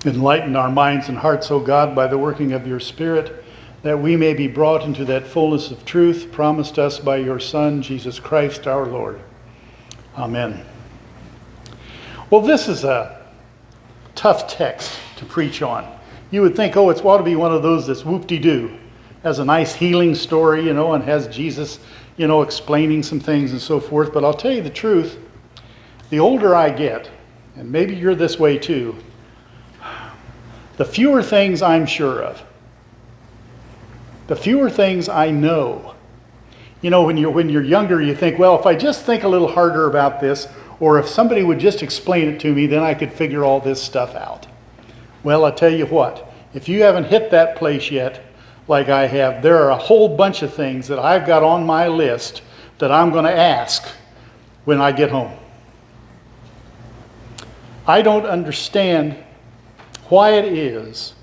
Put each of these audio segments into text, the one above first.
Enlighten our minds and hearts, O God, by the working of your Spirit, that we may be brought into that fullness of truth promised us by your Son, Jesus Christ our Lord. Amen. Well, this is a tough text to preach on. You would think, oh, it's ought to be one of those that's whoop-de-doo. Has a nice healing story, and has Jesus, explaining some things and so forth. But I'll tell you the truth, the older I get, and maybe you're this way too, the fewer things I'm sure of. The fewer things I know. When you're younger, you think, well, if I just think a little harder about this, or if somebody would just explain it to me, then I could figure all this stuff out. Well, I tell you what, if you haven't hit that place yet, like I have, there are a whole bunch of things that I've got on my list that I'm going to ask when I get home. I don't understand why it is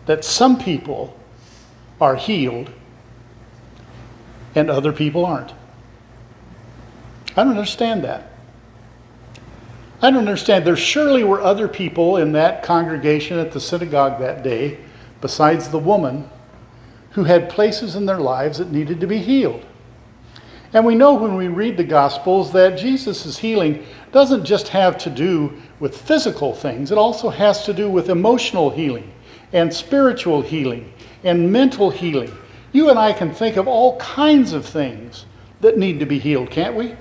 that some people are healed and other people aren't. I don't understand that. I don't understand. There surely were other people in that congregation at the synagogue that day, besides the woman, who had places in their lives that needed to be healed. And we know when we read the Gospels that Jesus' healing doesn't just have to do with physical things. It also has to do with emotional healing and spiritual healing and mental healing. You and I can think of all kinds of things that need to be healed, can't we?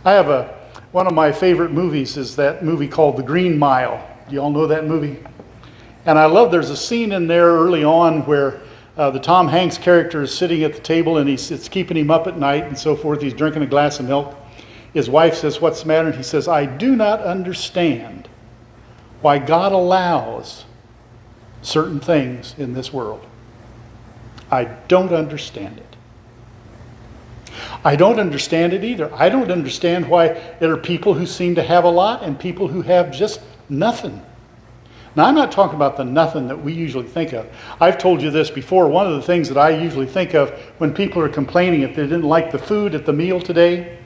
I have one of my favorite movies is that movie called The Green Mile. Do you all know that movie? And I love, there's a scene in there early on where the Tom Hanks character is sitting at the table and it's keeping him up at night and so forth. He's drinking a glass of milk. His wife says, "What's the matter?" And he says, "I do not understand why God allows certain things in this world. I don't understand it." I don't understand it either. I don't understand why there are people who seem to have a lot and people who have just nothing. Now, I'm not talking about the nothing that we usually think of. I've told you this before. One of the things that I usually think of when people are complaining if they didn't like the food at the meal today,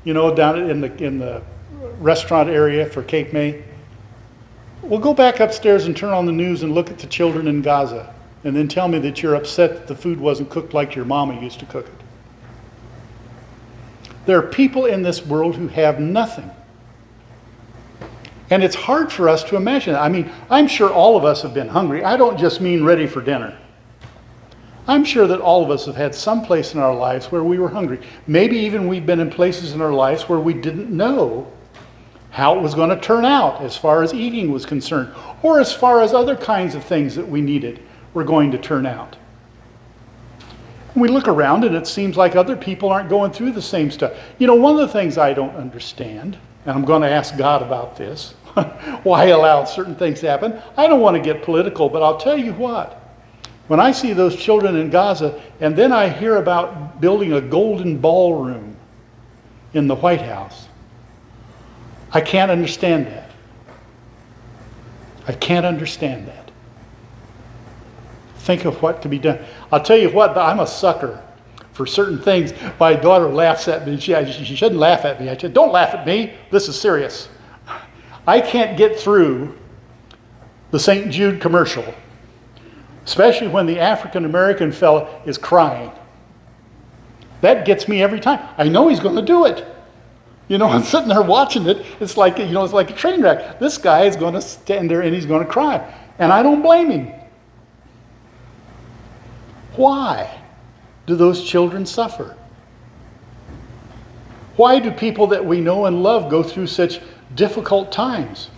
down in the restaurant area for Cape May, well, go back upstairs and turn on the news and look at the children in Gaza, and then tell me that you're upset that the food wasn't cooked like your mama used to cook it. There are people in this world who have nothing. And it's hard for us to imagine that. I mean, I'm sure all of us have been hungry. I don't just mean ready for dinner. I'm sure that all of us have had some place in our lives where we were hungry. Maybe even we've been in places in our lives where we didn't know how it was going to turn out as far as eating was concerned, or as far as other kinds of things that we needed were going to turn out. We look around and it seems like other people aren't going through the same stuff. One of the things I don't understand, and I'm going to ask God about this, why he allowed certain things to happen. I don't want to get political, but I'll tell you what. When I see those children in Gaza, and then I hear about building a golden ballroom in the White House, I can't understand that. I can't understand that. Think of what could be done. I'll tell you what, I'm a sucker for certain things. My daughter laughs at me. She shouldn't laugh at me. I said, "Don't laugh at me. This is serious." I can't get through the St. Jude commercial, especially when the African American fella is crying. That gets me every time. I know he's going to do it. I'm sitting there watching it. It's like, it's like a train wreck. This guy is going to stand there and he's going to cry. And I don't blame him. Why do those children suffer? Why do people that we know and love go through such difficult times?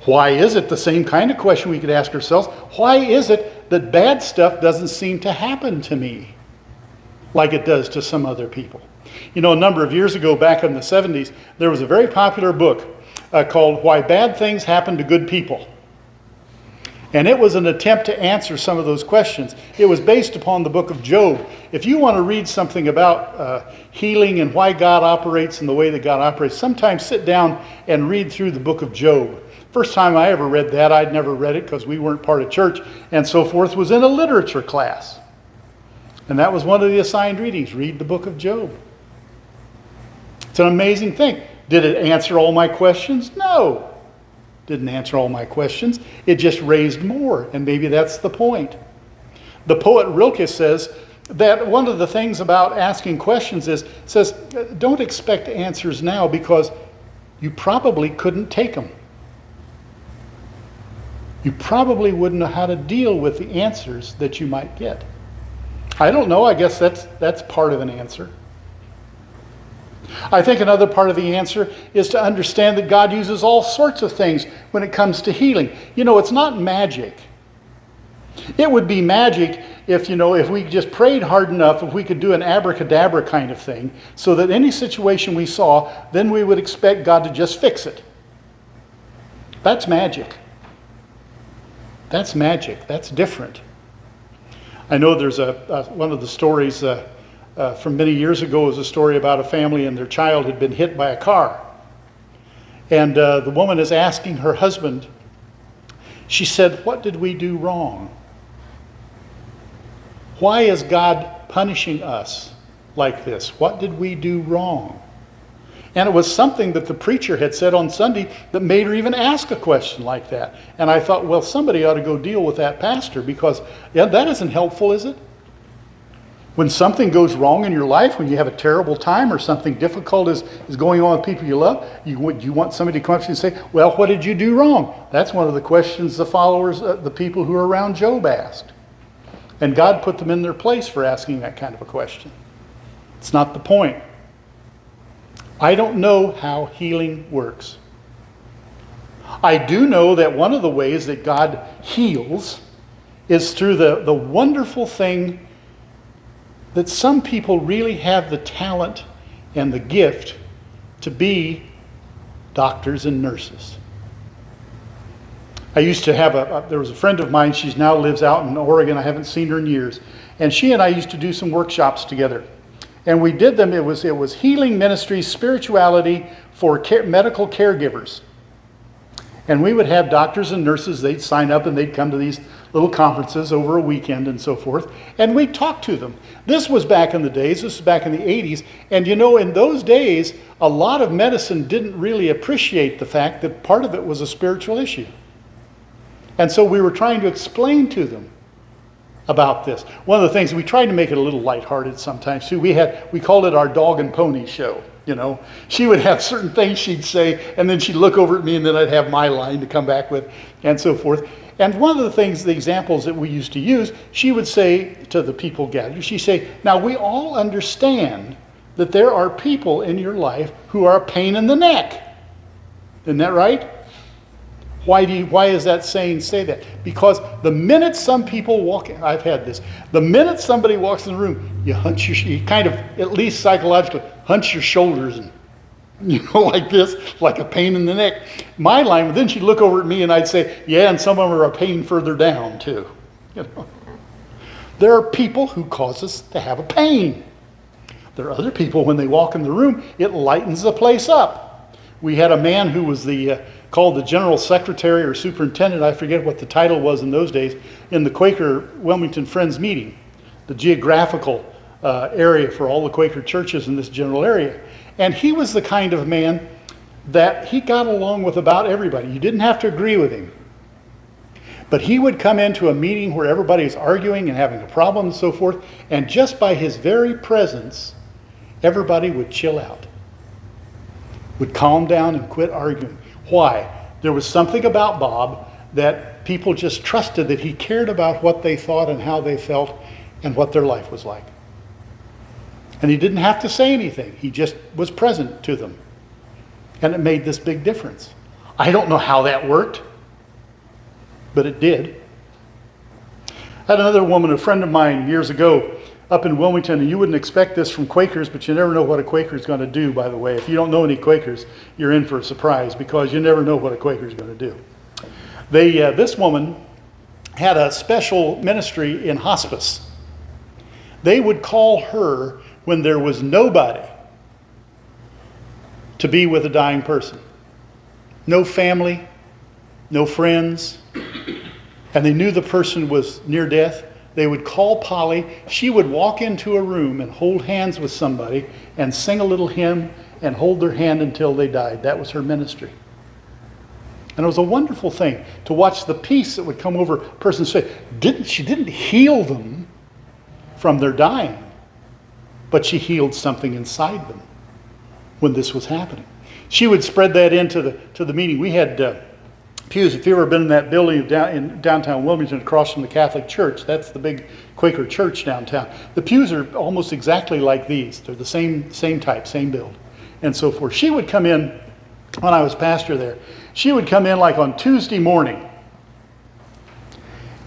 Why is it, the same kind of question we could ask ourselves, why is it that bad stuff doesn't seem to happen to me like it does to some other people? A number of years ago, back in the 70s, there was a very popular book called Why Bad Things Happen to Good People. And it was an attempt to answer some of those questions. It was based upon the book of Job. If you want to read something about healing and why God operates and the way that God operates, sometimes sit down and read through the book of Job. First time I ever read that, I'd never read it because we weren't part of church and so forth, was in a literature class. And that was one of the assigned readings, read the book of Job. It's an amazing thing. Did it answer all my questions? No. Didn't answer all my questions. It just raised more, and maybe that's the point. The poet Rilke says that one of the things about asking questions says, don't expect answers now because you probably couldn't take them. You probably wouldn't know how to deal with the answers that you might get. I don't know. I guess that's part of an answer. I think another part of the answer is to understand that God uses all sorts of things when it comes to healing. You know, it's not magic. It would be magic if we just prayed hard enough, if we could do an abracadabra kind of thing, so that any situation we saw, then we would expect God to just fix it. That's magic. That's magic. That's different. I know there's one of the stories from many years ago was a story about a family and their child had been hit by a car. And the woman is asking her husband, she said, "What did we do wrong? Why is God punishing us like this? What did we do wrong?" And it was something that the preacher had said on Sunday that made her even ask a question like that. And I thought, well, somebody ought to go deal with that pastor because that isn't helpful, is it? When something goes wrong in your life, when you have a terrible time or something difficult is going on with people you love, you want somebody to come up to you and say, well, what did you do wrong? That's one of the questions the followers, the people who are around Job asked. And God put them in their place for asking that kind of a question. It's not the point. I don't know how healing works. I do know that one of the ways that God heals is through the wonderful thing that some people really have the talent and the gift to be doctors and nurses. I used to have there was a friend of mine, she now lives out in Oregon, I haven't seen her in years, and she and I used to do some workshops together. And we did them, it was healing ministries, spirituality for medical caregivers. And we would have doctors and nurses, they'd sign up and they'd come to these little conferences over a weekend and so forth. And we'd talk to them. This was back in the days, this was back in the 80s. And in those days, a lot of medicine didn't really appreciate the fact that part of it was a spiritual issue. And so we were trying to explain to them about this. One of the things, we tried to make it a little lighthearted sometimes too. We called it our dog and pony show. She would have certain things she'd say, and then she'd look over at me, and then I'd have my line to come back with, and so forth. And one of the things, the examples that we used to use, she would say to the people gathered, she'd say, now we all understand that there are people in your life who are a pain in the neck. Isn't that right? Why is that saying say that? Because the minute some people walk in, I've had this, the minute somebody walks in the room, you kind of, at least psychologically, hunch your shoulders and, like this, like a pain in the neck. My line, then she'd look over at me and I'd say, yeah, and some of them are a pain further down too. There are people who cause us to have a pain. There are other people, when they walk in the room, it lightens the place up. We had a man who was called the general secretary or superintendent, I forget what the title was in those days, in the Quaker Wilmington Friends meeting, the geographical area for all the Quaker churches in this general area. And he was the kind of man that he got along with about everybody. You didn't have to agree with him. But he would come into a meeting where everybody was arguing and having a problem and so forth, and just by his very presence, everybody would chill out, would calm down and quit arguing. Why? There was something about Bob that people just trusted that he cared about what they thought and how they felt and what their life was like. And he didn't have to say anything. He just was present to them. And it made this big difference. I don't know how that worked, but it did. I had another woman, a friend of mine years ago, up in Wilmington, and you wouldn't expect this from Quakers, but you never know what a Quaker is going to do, by the way. If you don't know any Quakers, you're in for a surprise because you never know what a Quaker is going to do. This woman had a special ministry in hospice. They would call her when there was nobody to be with a dying person. No family, no friends, and they knew the person was near death. They would call Polly. She would walk into a room and hold hands with somebody and sing a little hymn and hold their hand until they died. That was her ministry. And it was a wonderful thing to watch the peace that would come over a person's face. She didn't heal them from their dying, but she healed something inside them when this was happening. She would spread that into the meeting. We had pews. If you've ever been in that building in downtown Wilmington across from the Catholic Church, that's the big Quaker church downtown. The pews are almost exactly like these. They're the same type, same build, and so forth. She would come in when I was pastor there. She would come in like on Tuesday morning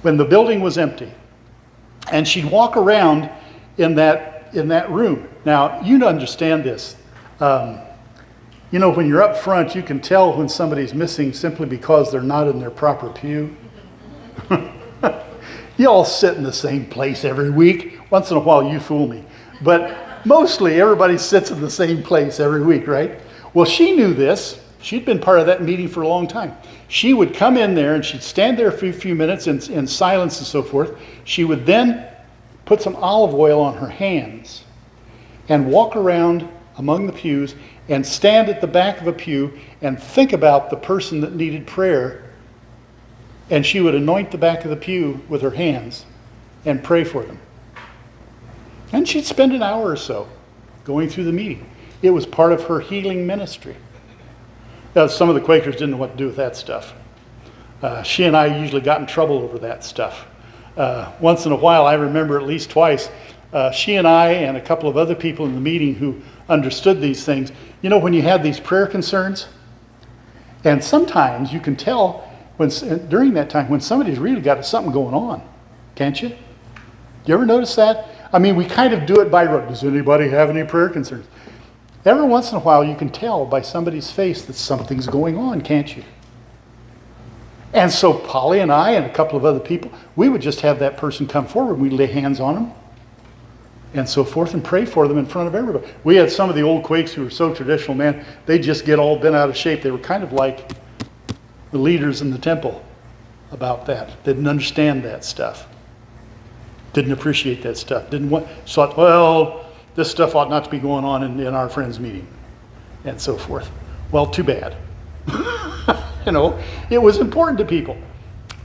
when the building was empty, and she'd walk around in that room. Now, you understand this. When you're up front, you can tell when somebody's missing simply because they're not in their proper pew. You all sit in the same place every week. Once in a while, you fool me. But mostly, everybody sits in the same place every week, right? Well, she knew this. She'd been part of that meeting for a long time. She would come in there and she'd stand there for a few minutes in silence and so forth. She would then put some olive oil on her hands and walk around among the pews and stand at the back of a pew and think about the person that needed prayer. And she would anoint the back of the pew with her hands and pray for them. And she'd spend an hour or so going through the meeting. It was part of her healing ministry. Now, some of the Quakers didn't know what to do with that stuff. She and I usually got in trouble over that stuff. Once in a while, I remember at least twice, she and I and a couple of other people in the meeting who understood these things. You know, when you have these prayer concerns, and sometimes you can tell during that time when somebody's really got something going on, can't you? Do you ever notice that? I mean, we kind of do it by rote. Does anybody have any prayer concerns? Every once in a while, you can tell by somebody's face that something's going on, can't you? And so Polly and I and a couple of other people, we would just have that person come forward. We'd lay hands on them and so forth and pray for them in front of everybody. We had some of the old Quakes who were so traditional, man, they'd just get all bent out of shape. They were kind of like the leaders in the temple about that. Didn't understand that stuff. Didn't appreciate that stuff. Thought, well, this stuff ought not to be going on in our friends' meeting and so forth. Well, too bad. It was important to people.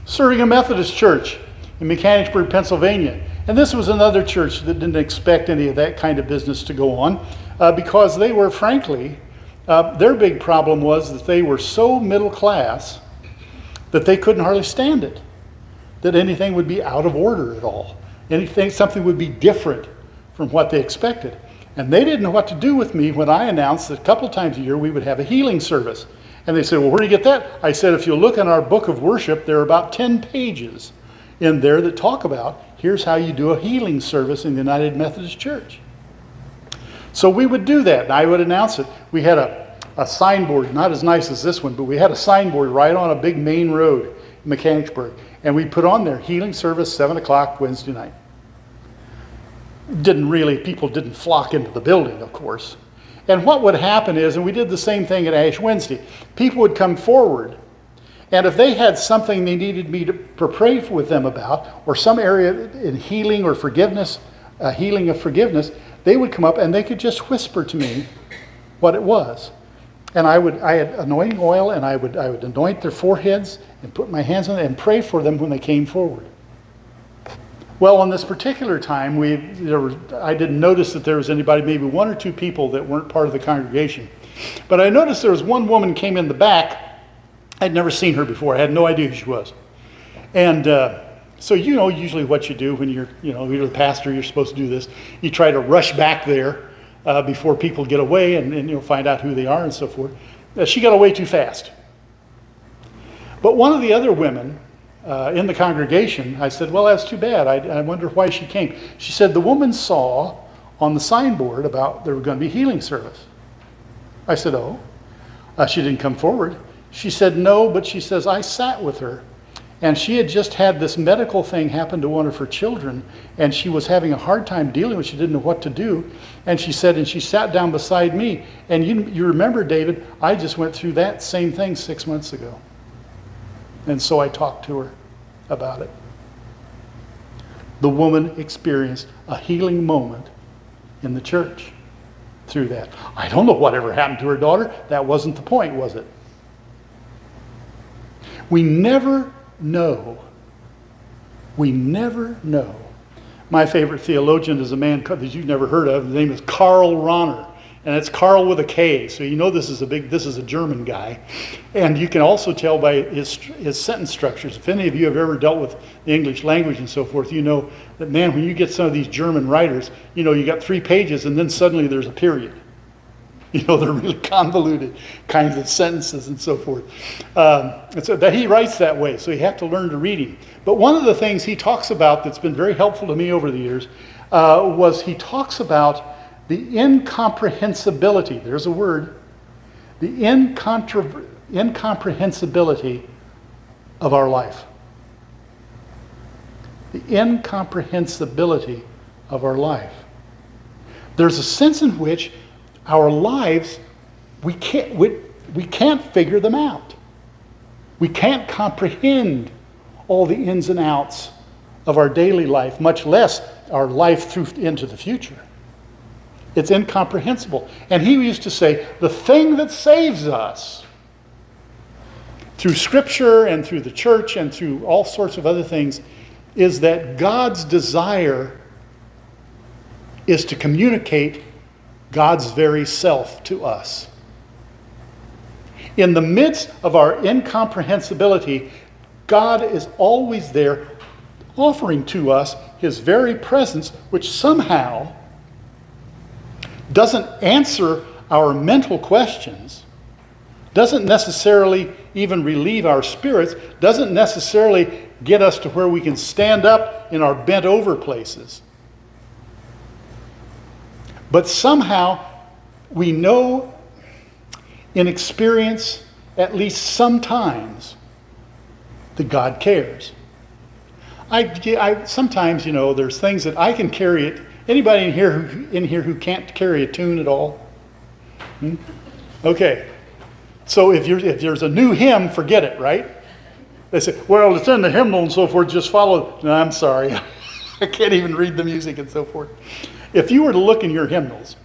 Serving a Methodist church in Mechanicsburg, Pennsylvania. And this was another church that didn't expect any of that kind of business to go on because they were, frankly, their big problem was that they were so middle class that they couldn't hardly stand it, that anything would be out of order at all. Something would be different from what they expected. And they didn't know what to do with me when I announced that a couple times a year we would have a healing service. And they said, well, where do you get that? I said, if you look in our book of worship, there are about 10 pages in there that talk about here's how you do a healing service in the United Methodist Church. So we would do that, and I would announce it. We had a signboard, not as nice as this one, but we had a signboard right on a big main road in Mechanicsburg. And we put on there, healing service, 7 o'clock Wednesday night. People didn't flock into the building, of course. And what would happen is, and we did the same thing at Ash Wednesday, people would come forward, and if they had something they needed me to pray with them about, or some area in healing or forgiveness, healing of forgiveness, they would come up and they could just whisper to me what it was. And I had anointing oil, and I would anoint their foreheads and put my hands on it and pray for them when they came forward. Well, on this particular time, I didn't notice that there was anybody, maybe one or two people that weren't part of the congregation. But I noticed there was one woman came in the back. I'd never seen her before. I had no idea who she was. And so usually what you do when you're the pastor, you're supposed to do this. You try to rush back there before people get away and find out who they are and so forth. She got away too fast. But one of the other women in the congregation, I said, well, that's too bad. I wonder why she came. She said the woman saw on the signboard about there was going to be healing service. I said, oh. She didn't come forward. She said no, but she says, I sat with her, and she had just had this medical thing happen to one of her children, and she was having a hard time dealing with it. She didn't know what to do. And she said, and she sat down beside me. And you remember, David, I just went through that same thing 6 months ago. And so I talked to her about it. The woman experienced a healing moment in the church through that. I don't know whatever happened to her daughter. That wasn't the point, was it? We never know. We never know. My favorite theologian is a man that you've never heard of. His name is Karl Rahner. And it's Karl with a K. So you know this is a German guy. And you can also tell by his sentence structures. If any of you have ever dealt with the English language and so forth, you know that, man, when you get some of these German writers, you know, you got 3 pages and then suddenly there's a period. You know, they're really convoluted kinds of sentences and so forth. And so that he writes that way, so you have to learn to read him. But one of the things he talks about that's been very helpful to me over the years was he talks about the incomprehensibility, there's a word, the incomprehensibility of our life. The incomprehensibility of our life. There's a sense in which our lives, we can't figure them out. We can't comprehend all the ins and outs of our daily life, much less our life through into the future. It's incomprehensible. And he used to say, the thing that saves us through Scripture and through the church and through all sorts of other things is that God's desire is to communicate God's very self to us. In the midst of our incomprehensibility, God is always there offering to us his very presence, which somehow doesn't answer our mental questions, doesn't necessarily even relieve our spirits, doesn't necessarily get us to where we can stand up in our bent over places. But somehow we know in experience, at least sometimes, that God cares. I sometimes, you know, there's things that I can carry it. Anybody in here who can't carry a tune at all? Okay. So if there's a new hymn, forget it, right? They say, well, it's in the hymnal and so forth, just follow. No, I'm sorry. I can't even read the music and so forth. If you were to look in your hymnals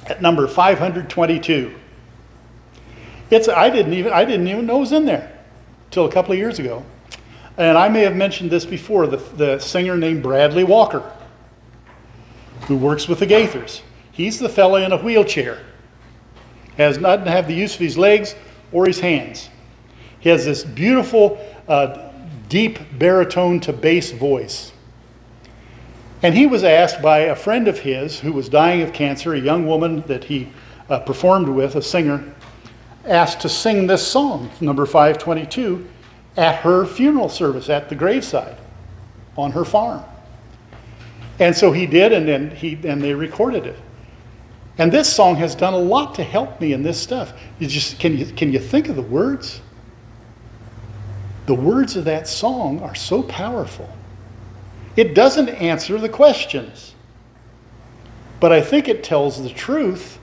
at number 522, I didn't even know it was in there till a couple of years ago. And I may have mentioned this before, the singer named Bradley Walker, who works with the Gaithers. He's the fella in a wheelchair. Doesn't have the use of his legs or his hands. He has this beautiful, deep baritone to bass voice. And he was asked by a friend of his who was dying of cancer, a young woman that he performed with, a singer, asked to sing this song, number 522, at her funeral service at the graveside on her farm. And so he did, and then they recorded it. And this song has done a lot to help me in this stuff. Can you think of the words? The words of that song are so powerful. It doesn't answer the questions, but I think it tells the truth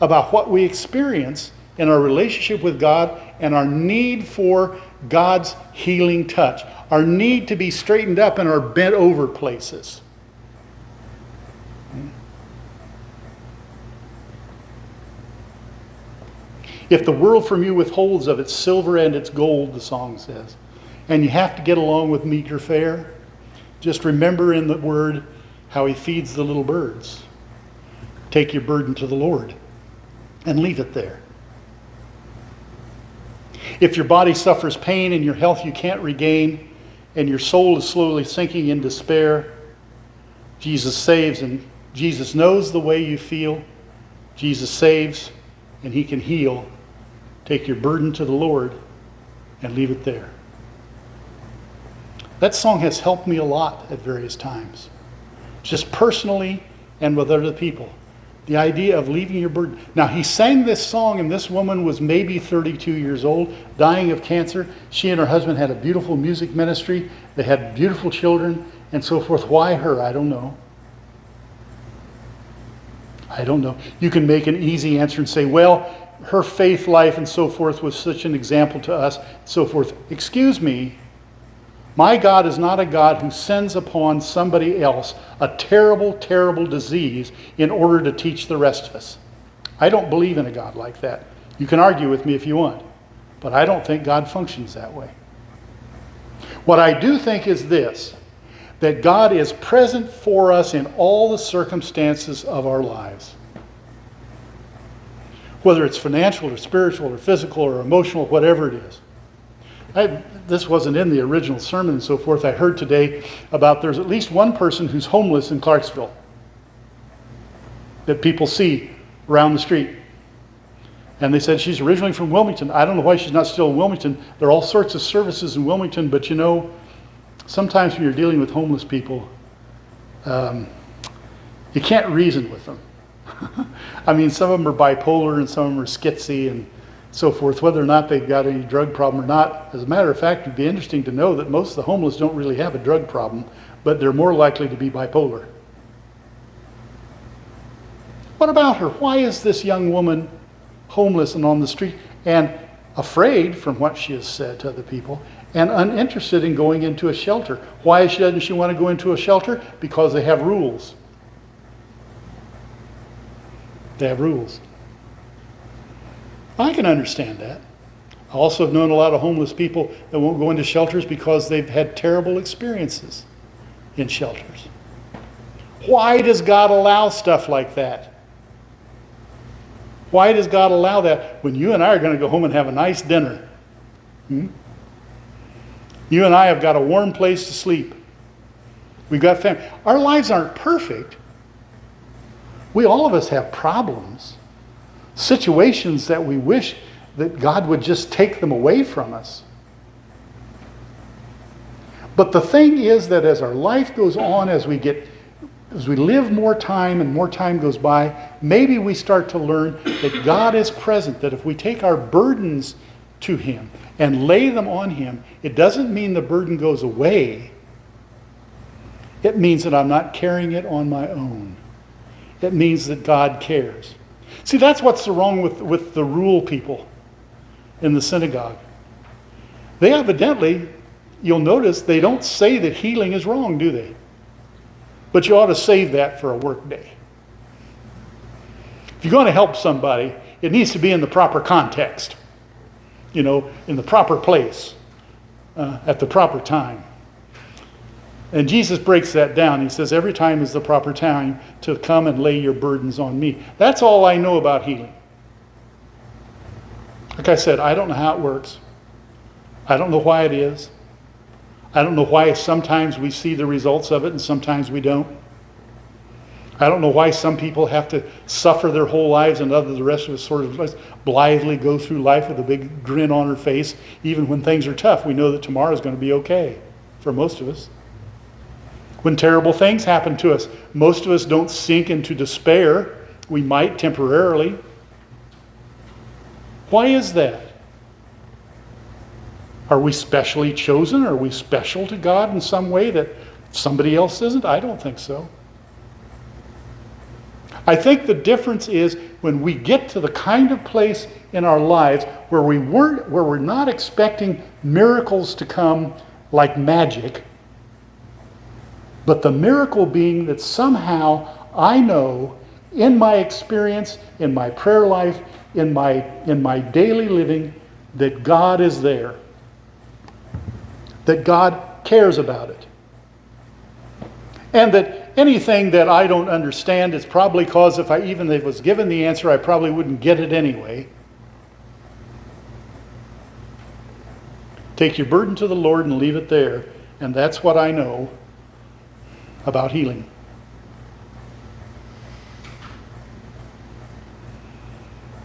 about what we experience in our relationship with God and our need for God's healing touch, our need to be straightened up in our bent over places. If the world from you withholds of its silver and its gold, the song says, and you have to get along with meager fare, just remember in the word how he feeds the little birds. Take your burden to the Lord and leave it there. If your body suffers pain and your health you can't regain, and your soul is slowly sinking in despair, Jesus saves, and Jesus knows the way you feel. Jesus saves, and he can heal. Take your burden to the Lord and leave it there. That song has helped me a lot at various times, just personally and with other people. The idea of leaving your burden. Now, he sang this song, and this woman was maybe 32 years old, dying of cancer. She and her husband had a beautiful music ministry. They had beautiful children and so forth. Why her? I don't know. I don't know. You can make an easy answer and say, well, her faith life and so forth was such an example to us, so forth. Excuse me. My God is not a God who sends upon somebody else a terrible, terrible disease in order to teach the rest of us. I don't believe in a God like that. You can argue with me if you want, But I don't think God functions that way. What I do think is this, that God is present for us in all the circumstances of our lives. Whether it's financial or spiritual or physical or emotional, whatever it is. This wasn't in the original sermon and so forth. I heard today about there's at least one person who's homeless in Clarksville that people see around the street. And they said she's originally from Wilmington. I don't know why she's not still in Wilmington. There are all sorts of services in Wilmington, but you know, sometimes when you're dealing with homeless people, you can't reason with them. I mean, some of them are bipolar and some of them are schizzy and so forth, whether or not they've got any drug problem or not. As a matter of fact, it'd be interesting to know that most of the homeless don't really have a drug problem, but they're more likely to be bipolar. What about her? Why is this young woman homeless and on the street and afraid, from what she has said to other people, and uninterested in going into a shelter? Why doesn't she want to go into a shelter? Because they have rules. They have rules. I can understand that. I also have known a lot of homeless people that won't go into shelters because they've had terrible experiences in shelters. Why does God allow stuff like that? Why does God allow that when you and I are going to go home and have a nice dinner? You and I have got a warm place to sleep. We've got family. Our lives aren't perfect. All of us have problems. Situations that we wish that God would just take them away from us. But the thing is that as our life goes on, as we live more time and more time goes by, maybe we start to learn that God is present, that if we take our burdens to Him and lay them on Him, it doesn't mean the burden goes away. It means that I'm not carrying it on my own. It means that God cares. See, that's what's wrong with the rule people in the synagogue. They evidently, you'll notice, they don't say that healing is wrong, do they? But you ought to save that for a work day. If you're going to help somebody, it needs to be in the proper context. In the proper place, at the proper time. And Jesus breaks that down. He says, every time is the proper time to come and lay your burdens on me. That's all I know about healing. Like I said, I don't know how it works. I don't know why it is. I don't know why sometimes we see the results of it and sometimes we don't. I don't know why some people have to suffer their whole lives and the rest of us sort of blithely go through life with a big grin on our face. Even when things are tough, we know that tomorrow is going to be okay for most of us. When terrible things happen to us, most of us don't sink into despair. We might temporarily. Why is that? Are we specially chosen? Are we special to God in some way that somebody else isn't? I don't think so. I think the difference is when we get to the kind of place in our lives where we're not expecting miracles to come like magic, but the miracle being that somehow I know in my experience, in my prayer life, in my daily living, that God is there. That God cares about it. And that anything that I don't understand is probably because if I was given the answer, I probably wouldn't get it anyway. Take your burden to the Lord and leave it there. And that's what I know about healing.